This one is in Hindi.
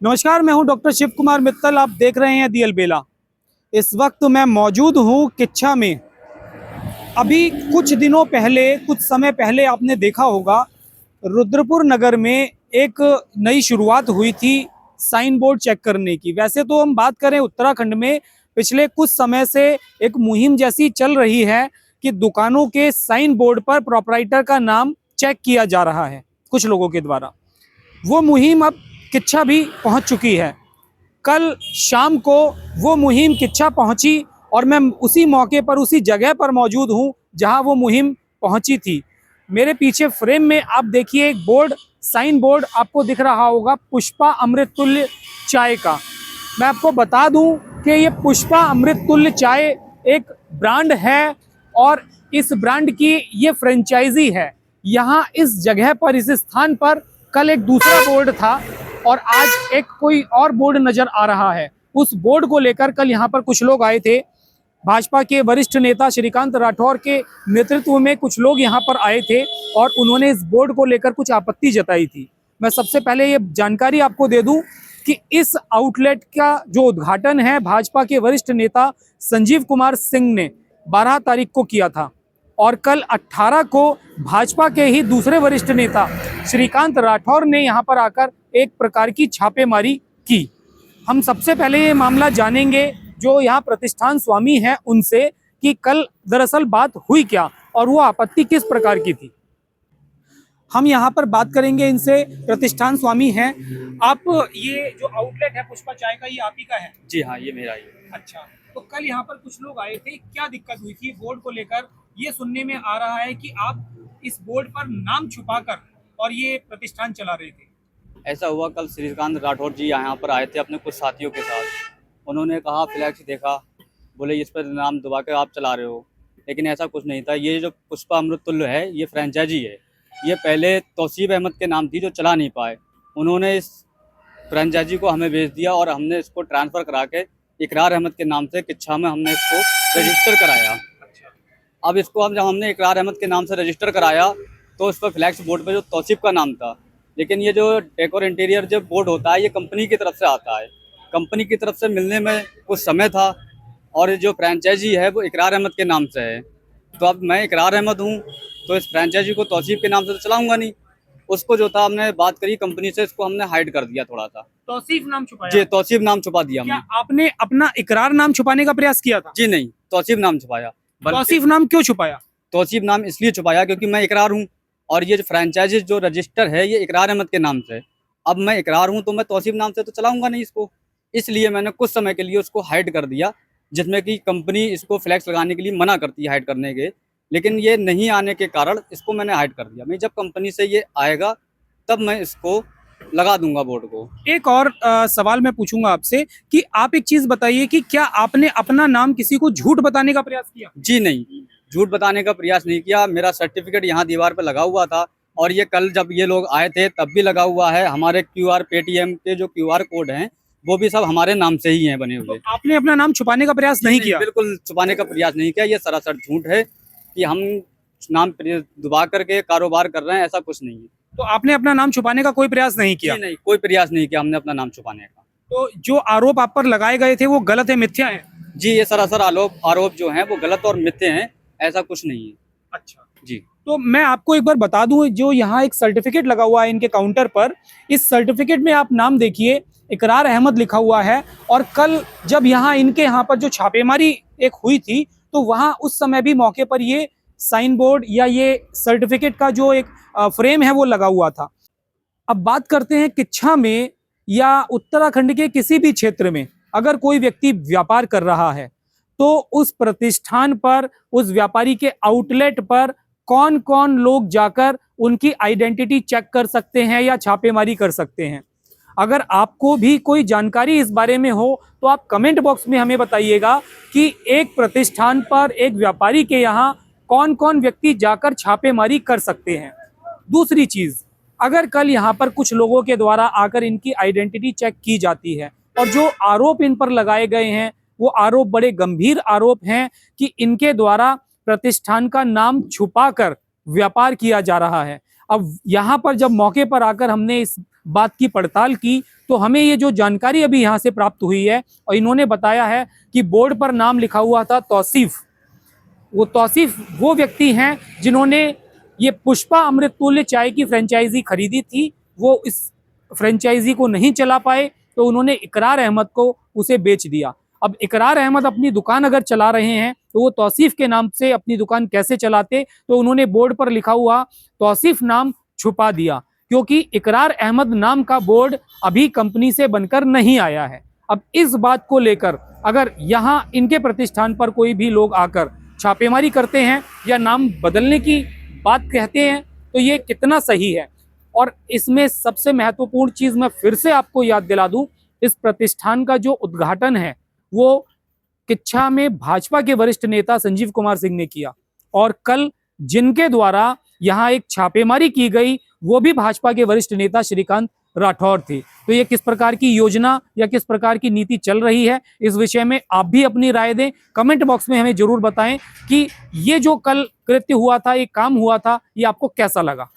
नमस्कार, मैं हूं डॉक्टर शिव कुमार मित्तल। आप देख रहे हैं दी अलबेला। इस वक्त मैं मौजूद हूं किच्छा में। अभी कुछ दिनों पहले, कुछ समय पहले आपने देखा होगा रुद्रपुर नगर में एक नई शुरुआत हुई थी साइन बोर्ड चेक करने की। वैसे तो हम बात करें उत्तराखंड में पिछले कुछ समय से एक मुहिम जैसी चल रही है कि दुकानों के साइन बोर्ड पर प्रोपराइटर का नाम चेक किया जा रहा है कुछ लोगों के द्वारा। वो मुहिम अब किच्छा भी पहुंच चुकी है। कल शाम को वो मुहिम किच्छा पहुंची और मैं उसी मौके पर, उसी जगह पर मौजूद हूं जहां वो मुहिम पहुंची थी। मेरे पीछे फ्रेम में आप देखिए एक बोर्ड, साइन बोर्ड आपको दिख रहा होगा पुष्पा अमृत तुल्य चाय का। मैं आपको बता दूं कि ये पुष्पा अमृत तुल्य चाय एक ब्रांड है और इस ब्रांड की ये फ्रेंचाइजी है। यहाँ इस जगह पर, इस स्थान पर कल एक दूसरा बोर्ड था और आज एक कोई और बोर्ड नजर आ रहा है। उस बोर्ड को लेकर कल यहाँ पर कुछ लोग आए थे। भाजपा के वरिष्ठ नेता श्रीकांत राठौर के नेतृत्व में कुछ लोग यहाँ पर आए थे और उन्होंने इस बोर्ड को लेकर कुछ आपत्ति जताई थी। मैं सबसे पहले ये जानकारी आपको दे दूं कि इस आउटलेट का जो उद्घाटन है भाजपा के वरिष्ठ नेता संजीव कुमार सिंह ने 12 तारीख को किया था और कल 18 को भाजपा के ही दूसरे वरिष्ठ नेता श्रीकांत राठौर ने यहाँ पर आकर एक प्रकार की छापेमारी की। हम सबसे पहले ये मामला जानेंगे जो यहाँ प्रतिष्ठान स्वामी हैं उनसे कि कल दरअसल बात हुई क्या और वो आपत्ति किस प्रकार की थी। हम यहाँ पर बात करेंगे इनसे। प्रतिष्ठान स्वामी हैं आप। ये जो आउटलेट है पुष्पा चाय का, ये आप ही का है? जी हाँ, ये मेरा ही है। अच्छा, तो कल यहाँ पर कुछ लोग आए थे, क्या दिक्कत हुई थी बोर्ड को लेकर? ये सुनने में आ रहा है कि आप इस बोर्ड पर नाम छुपाकर और ये प्रतिष्ठान चला रहे थे। ऐसा हुआ, कल श्रीकांत राठौर जी यहाँ पर आए थे अपने कुछ साथियों के साथ। उन्होंने कहा, फ्लैक्स देखा, बोले इस पर नाम दबा के आप चला रहे हो, लेकिन ऐसा कुछ नहीं था। ये जो पुष्पा अमृत तुल्य है, ये फ्रेंचाइजी है। ये पहले तौसीफ अहमद के नाम थी जो चला नहीं पाए। उन्होंने इस फ्रेंचाइजी को हमें भेज दिया और हमने इसको ट्रांसफ़र करा के इकरार अहमद के नाम से किच्छा में हमने इसको रजिस्टर कराया। अब इसको जब हमने इकरार अहमद के नाम से रजिस्टर कराया तो इस पर फ्लैक्स बोर्ड पे जो तौसीफ का नाम था, लेकिन ये जो डेकोर इंटीरियर जो बोर्ड होता है ये कंपनी की तरफ से आता है। कंपनी की तरफ से मिलने में कुछ समय था और जो फ्रेंचाइजी है वो इकरार अहमद के नाम से है। तो अब मैं इकरार अहमद हूँ तो इस फ्रेंचाइजी को तौसीफ के नाम से तो चलाऊँगा नहीं। उसको जो था हमने बात करी कंपनी से, इसको हमने हाइड कर दिया थोड़ा सा। तौसीफ नाम छुपाया? जी, तौसीफ नाम छुपा दिया क्या हमने। आपने अपना इकरार नाम छुपाने का प्रयास किया था? जी नहीं, तौसीफ नाम छुपाया। तौसीफ नाम क्यों छुपाया? तौसीफ नाम इसलिए छुपाया क्योंकि मैं इकरार हूँ और ये जो फ्रेंचाइजी जो रजिस्टर है ये इकरार अहमद के नाम से। अब मैं इकरार हूँ तो मैं तौसीफ नाम से तो चलाऊंगा नहीं इसको, इसलिए मैंने कुछ समय के लिए उसको हाइड कर दिया, जिसमें कि कंपनी इसको फ्लैक्स लगाने के लिए मना करती है हाइड करने के, लेकिन ये नहीं आने के कारण इसको मैंने हाइड कर दिया। मैं जब कंपनी से ये आएगा तब मैं इसको लगा दूंगा बोर्ड को। एक और सवाल मैं पूछूंगा आपसे कि आप एक चीज बताइए कि क्या आपने अपना नाम किसी को झूठ बताने का प्रयास किया? जी नहीं, झूठ बताने का प्रयास नहीं किया। मेरा सर्टिफिकेट यहाँ दीवार पर लगा हुआ था और ये कल जब ये लोग आए थे तब भी लगा हुआ है। हमारे QR पेटीएम के जो QR कोड हैं वो भी सब हमारे नाम से ही हैं बने हुए। तो आपने अपना नाम छुपाने का प्रयास नहीं किया? बिल्कुल छुपाने का प्रयास नहीं किया। ये सरासर झूठ है कि हम नाम दबा करके कारोबार कर रहे हैं, ऐसा कुछ नहीं है। तो आपने अपना नाम छुपाने का कोई प्रयास नहीं किया? नहीं, कोई प्रयास नहीं किया हमने अपना नाम छुपाने का। तो जो आरोप आप पर लगाए गए थे वो गलत है, मिथ्या है? जी, ये सरासर आरोप जो हैं वो गलत और मिथ्या हैं, ऐसा कुछ नहीं है। अच्छा जी, तो मैं आपको एक बार बता दूं, जो यहाँ एक सर्टिफिकेट लगा हुआ है इनके काउंटर पर, इस सर्टिफिकेट में आप नाम देखिए, इकरार अहमद लिखा हुआ है। और कल जब यहाँ इनके यहाँ पर जो छापेमारी एक हुई थी तो वहाँ उस समय भी मौके पर ये साइन बोर्ड या ये सर्टिफिकेट का जो एक फ्रेम है वो लगा हुआ था। अब बात करते हैं किच्छा में या उत्तराखंड के किसी भी क्षेत्र में अगर कोई व्यक्ति व्यापार कर रहा है तो उस प्रतिष्ठान पर, उस व्यापारी के आउटलेट पर कौन कौन लोग जाकर उनकी आइडेंटिटी चेक कर सकते हैं या छापेमारी कर सकते हैं। अगर आपको भी कोई जानकारी इस बारे में हो तो आप कमेंट बॉक्स में हमें बताइएगा कि एक प्रतिष्ठान पर, एक व्यापारी के यहाँ कौन कौन व्यक्ति जाकर छापेमारी कर सकते हैं। दूसरी चीज, अगर कल यहाँ पर कुछ लोगों के द्वारा आकर इनकी आइडेंटिटी चेक की जाती है और जो आरोप इन पर लगाए गए हैं वो आरोप बड़े गंभीर आरोप हैं कि इनके द्वारा प्रतिष्ठान का नाम छुपाकर व्यापार किया जा रहा है। अब यहाँ पर जब मौके पर आकर हमने इस बात की पड़ताल की तो हमें ये जो जानकारी अभी यहाँ से प्राप्त हुई है, और इन्होंने बताया है कि बोर्ड पर नाम लिखा हुआ था तौसीफ। वो तौसीफ वो व्यक्ति हैं जिन्होंने ये पुष्पा अमृततुल्य चाय की फ्रेंचाइजी खरीदी थी। वो इस फ्रेंचाइजी को नहीं चला पाए तो उन्होंने इकरार अहमद को उसे बेच दिया। अब इकरार अहमद अपनी दुकान अगर चला रहे हैं तो वो तौसीफ के नाम से अपनी दुकान कैसे चलाते, तो उन्होंने बोर्ड पर लिखा हुआ तौसीफ नाम छुपा दिया, क्योंकि इकरार अहमद नाम का बोर्ड अभी कंपनी से बनकर नहीं आया है। अब इस बात को लेकर अगर यहाँ इनके प्रतिष्ठान पर कोई भी लोग आकर छापेमारी करते हैं या नाम बदलने की बात कहते हैं तो ये कितना सही है। और इसमें सबसे महत्वपूर्ण चीज मैं फिर से आपको याद दिला दूं, इस प्रतिष्ठान का जो उद्घाटन है वो किच्छा में भाजपा के वरिष्ठ नेता संजीव कुमार सिंह ने किया, और कल जिनके द्वारा यहाँ एक छापेमारी की गई वो भी भाजपा के वरिष्ठ नेता श्रीकांत राठौर थे। तो ये किस प्रकार की योजना या किस प्रकार की नीति चल रही है, इस विषय में आप भी अपनी राय दें। कमेंट बॉक्स में हमें जरूर बताएं कि ये जो कल कृत्य हुआ था, ये काम हुआ था, ये आपको कैसा लगा।